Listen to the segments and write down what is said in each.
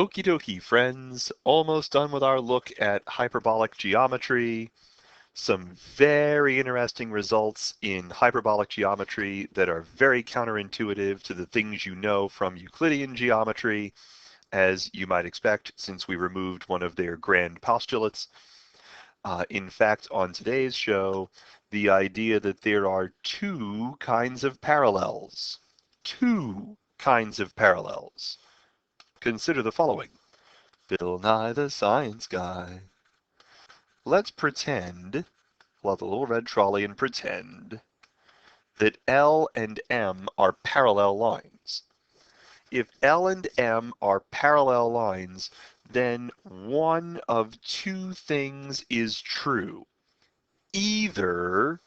Okie dokie, friends. Almost done with our look at hyperbolic geometry. Some very interesting results in hyperbolic geometry that are very counterintuitive to the things you know from Euclidean geometry, as you might expect, since we removed one of their grand postulates. In fact, on today's show, the idea that there are two kinds of parallels. Two kinds of parallels. Consider the following. Bill Nye the Science Guy. Let's pretend, pull out the little red trolley and pretend, that L and M are parallel lines. If L and M are parallel lines, then one of two things is true. Either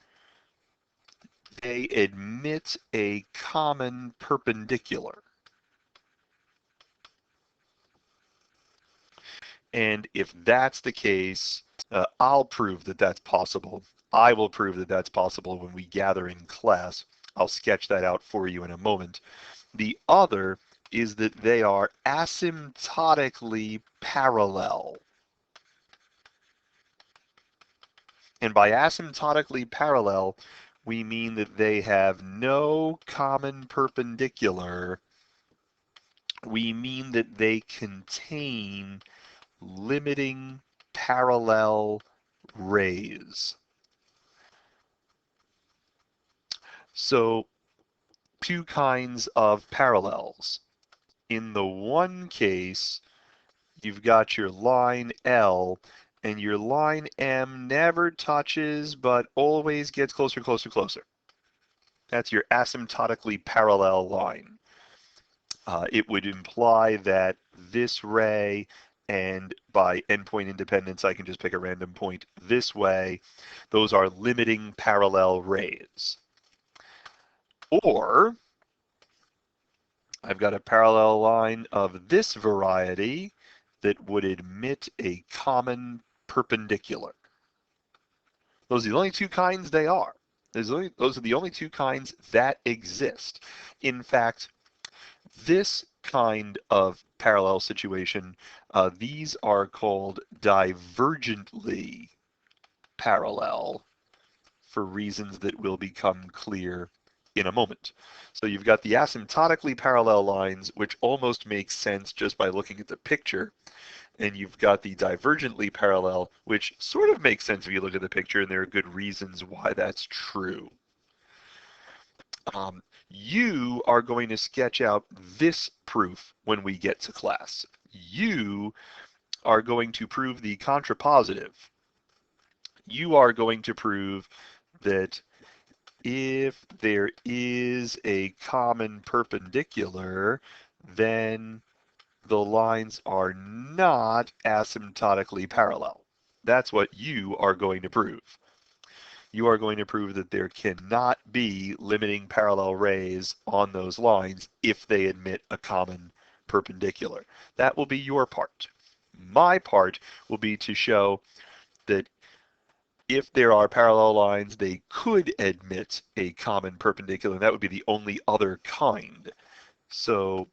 they admit a common perpendicular. And if that's the case, I'll prove that that's possible. I will prove that that's possible when we gather in class. I'll sketch that out for you in a moment. The other is that they are asymptotically parallel. And by asymptotically parallel, we mean that they have no common perpendicular. We mean that they contain limiting parallel rays. So two kinds of parallels. In the one case, you've got your line L, and your line M never touches, but always gets closer, closer, closer. That's your asymptotically parallel line. It would imply that this ray, and by endpoint independence, I can just pick a random point this way. Those are limiting parallel rays. Or I've got a parallel line of this variety that would admit a common perpendicular. Those are the only two kinds they are. Those are the only two kinds that exist. In fact, this kind of parallel situation, these are called divergently parallel for reasons that will become clear in a moment. So you've got the asymptotically parallel lines, which almost makes sense just by looking at the picture. And you've got the divergently parallel, which sort of makes sense if you look at the picture, and there are good reasons why that's true. You are going to sketch out this proof when we get to class. You are going to prove the contrapositive. You are going to prove that if there is a common perpendicular, then the lines are not asymptotically parallel. That's what you are going to prove. You are going to prove that there cannot be limiting parallel rays on those lines if they admit a common perpendicular. That will be your part. My part will be to show that if there are parallel lines, they could admit a common perpendicular, and that would be the only other kind. So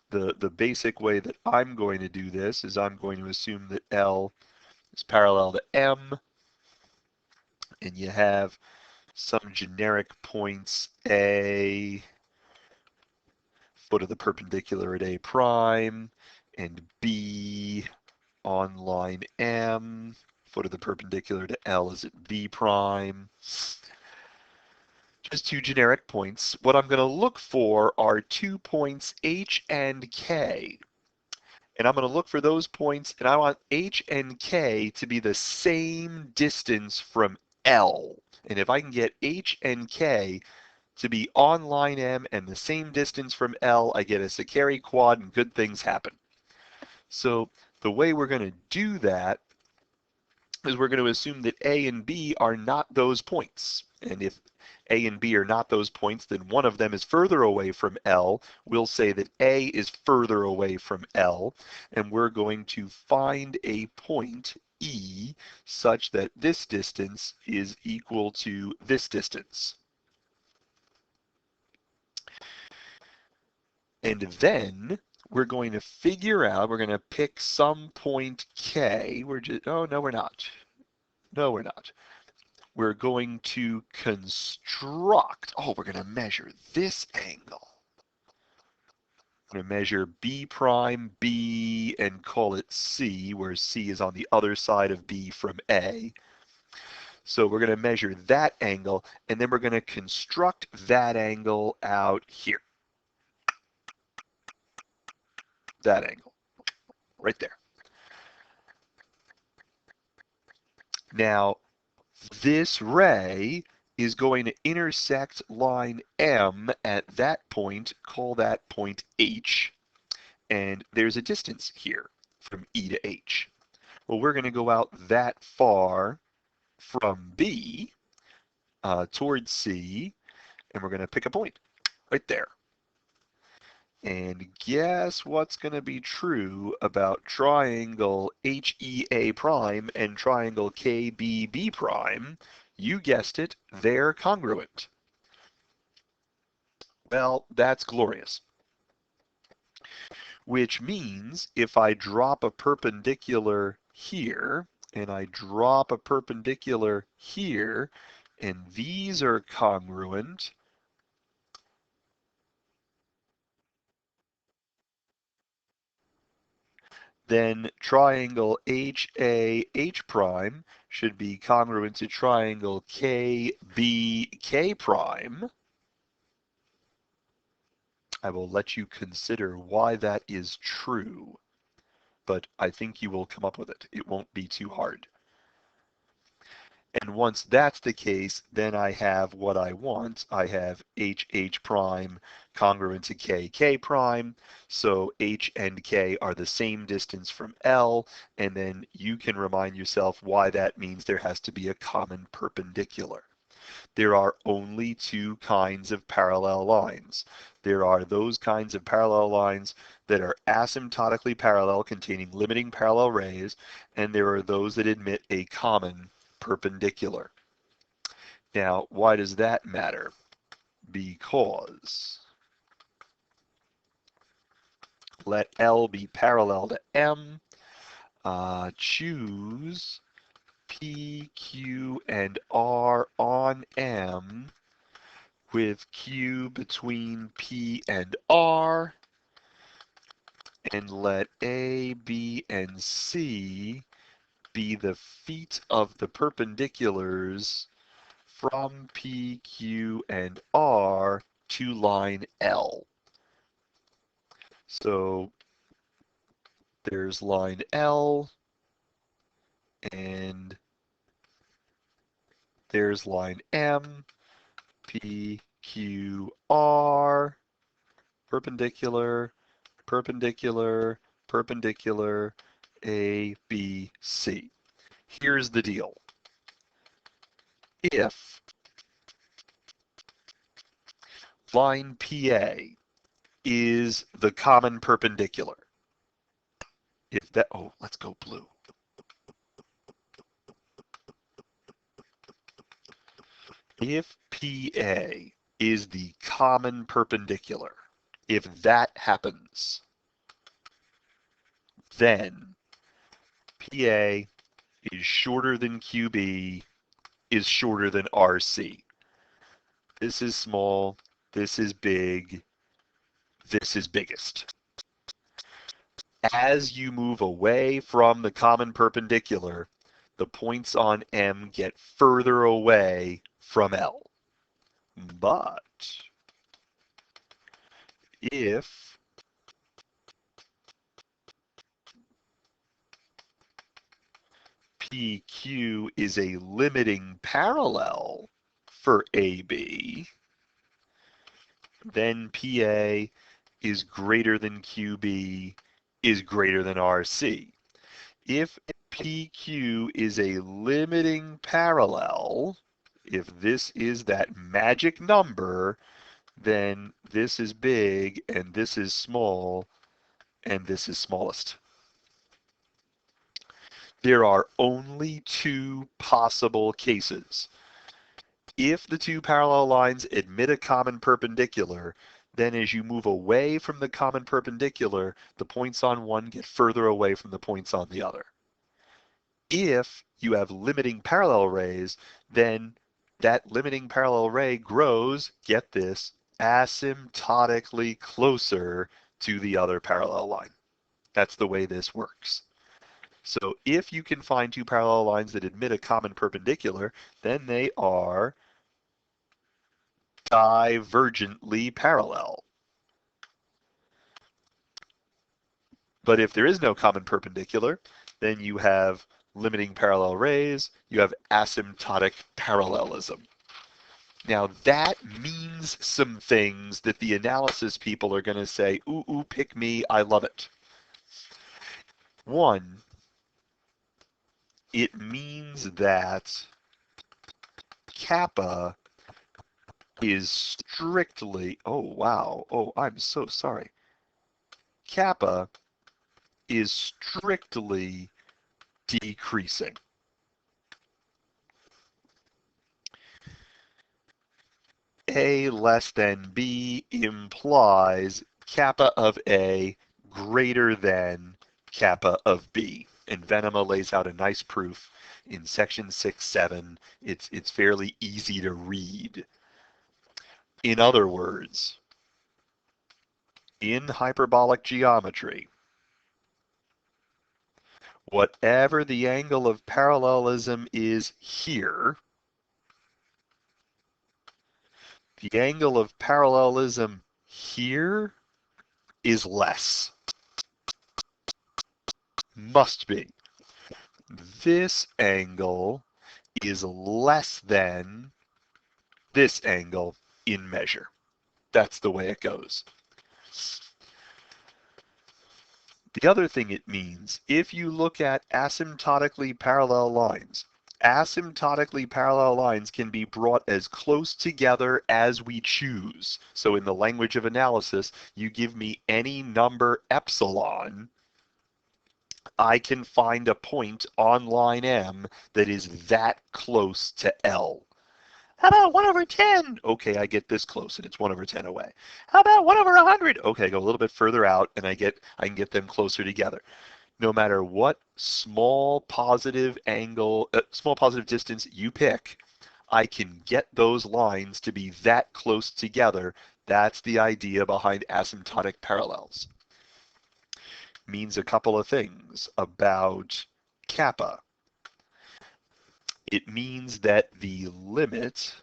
the basic way that I'm going to do this is I'm going to assume that L is parallel to M, and you have some generic points A, foot of the perpendicular at A prime, and B on line M, foot of the perpendicular to L is at B prime. Just two generic points. What I'm going to look for are 2 points H and K. And I'm going to look for those points, and I want H and K to be the same distance from L. And if I can get H and K to be on line M and the same distance from L, I get a Sakari quad and good things happen. So the way we're going to do that is we're going to assume that A and B are not those points. And if A and B are not those points, then one of them is further away from L. We'll say that A is further away from L, and we're going to find a point, E, such that this distance is equal to this distance. And then we're going to figure out, we're going to pick some point K. Oh, no, we're not. No, we're not. We're going to construct, we're going to measure this angle. We're going to measure B prime B and call it C, where C is on the other side of B from A. So we're going to measure that angle, and then we're going to construct that angle out here. That angle, right there. Now, this ray is going to intersect line M at that point, call that point H, and there's a distance here from E to H. Well, we're going to go out that far from B towards C, and we're going to pick a point right there. And guess what's going to be true about triangle HEA prime and triangle KBB prime? You guessed it, they're congruent. Well, that's glorious. Which means if I drop a perpendicular here, and I drop a perpendicular here, and these are congruent, then triangle HAH prime should be congruent to triangle KBK prime. I will let you consider why that is true, but I think you will come up with it. It won't be too hard. And once that's the case, then I have what I want. I have HH prime congruent to KK prime. So H and K are the same distance from L. And then you can remind yourself why that means there has to be a common perpendicular. There are only two kinds of parallel lines. There are those kinds of parallel lines that are asymptotically parallel, containing limiting parallel rays, and there are those that admit a common perpendicular. Now, why does that matter? Because let L be parallel to M. Choose P, Q, and R on M with Q between P and R, and let A, B, and C be the feet of the perpendiculars from P, Q, and R to line L. So there's line L, and there's line M, P, Q, R, perpendicular, perpendicular, perpendicular, A, B, C. Here's the deal. If line PA is the common perpendicular, if that, let's go blue. If PA is the common perpendicular, if that happens, then PA is shorter than QB is shorter than RC. This is small, this is big, this is biggest. As you move away from the common perpendicular, the points on M get further away from L. But if PQ is a limiting parallel for AB, then PA is greater than QB is greater than RC. If PQ is a limiting parallel, if this is that magic number, then this is big and this is small and this is smallest. There are only two possible cases. If the two parallel lines admit a common perpendicular, then as you move away from the common perpendicular, the points on one get further away from the points on the other. If you have limiting parallel rays, then that limiting parallel ray grows, get this, asymptotically closer to the other parallel line. That's the way this works. So if you can find two parallel lines that admit a common perpendicular, then they are divergently parallel. But if there is no common perpendicular, then you have limiting parallel rays, you have asymptotic parallelism. Now that means some things that the analysis people are going to say, ooh, ooh, pick me, I love it. One, it means that kappa is strictly, oh wow, oh I'm so sorry. Kappa is strictly decreasing. A less than B implies kappa of A greater than kappa of B. And Venema lays out a nice proof in section 6-7. It's fairly easy to read. In other words, in hyperbolic geometry, whatever the angle of parallelism is here, the angle of parallelism here is less. Must be. This angle is less than this angle in measure. That's the way it goes. The other thing it means, if you look at asymptotically parallel lines can be brought as close together as we choose. So in the language of analysis, you give me any number epsilon, I can find a point on line M that is that close to L. How about 1 over 10? Okay, I get this close and it's 1 over 10 away. How about 1 over 100? Okay, I go a little bit further out and I can get them closer together. No matter what small positive distance you pick, I can get those lines to be that close together. That's the idea behind asymptotic parallels. Means a couple of things about kappa. It means that the limit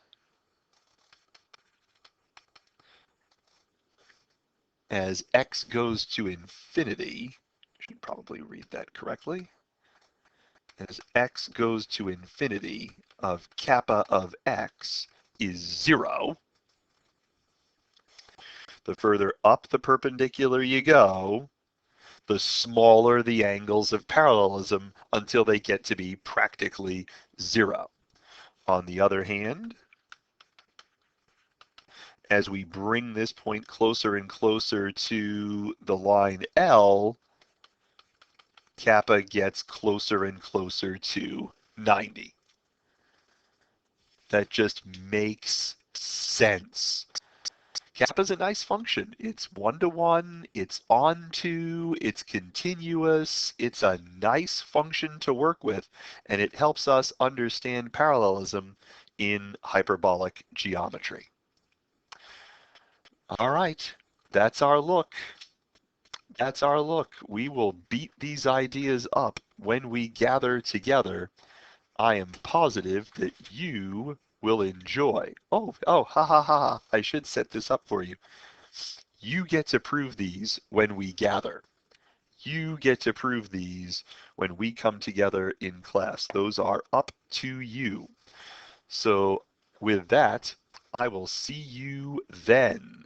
as x goes to infinity, I should probably read that correctly, as x goes to infinity of kappa of x is 0. The further up the perpendicular you go, the smaller the angles of parallelism until they get to be practically 0. On the other hand, as we bring this point closer and closer to the line L, kappa gets closer and closer to 90. That just makes sense. Kappa is a nice function. It's one-to-one, it's onto, it's continuous, it's a nice function to work with, and it helps us understand parallelism in hyperbolic geometry. All right, that's our look. That's our look. We will beat these ideas up when we gather together. I am positive that you will enjoy. Oh, ha ha ha. I should set this up for you. You get to prove these when we gather. You get to prove these when we come together in class. Those are up to you. So with that, I will see you then.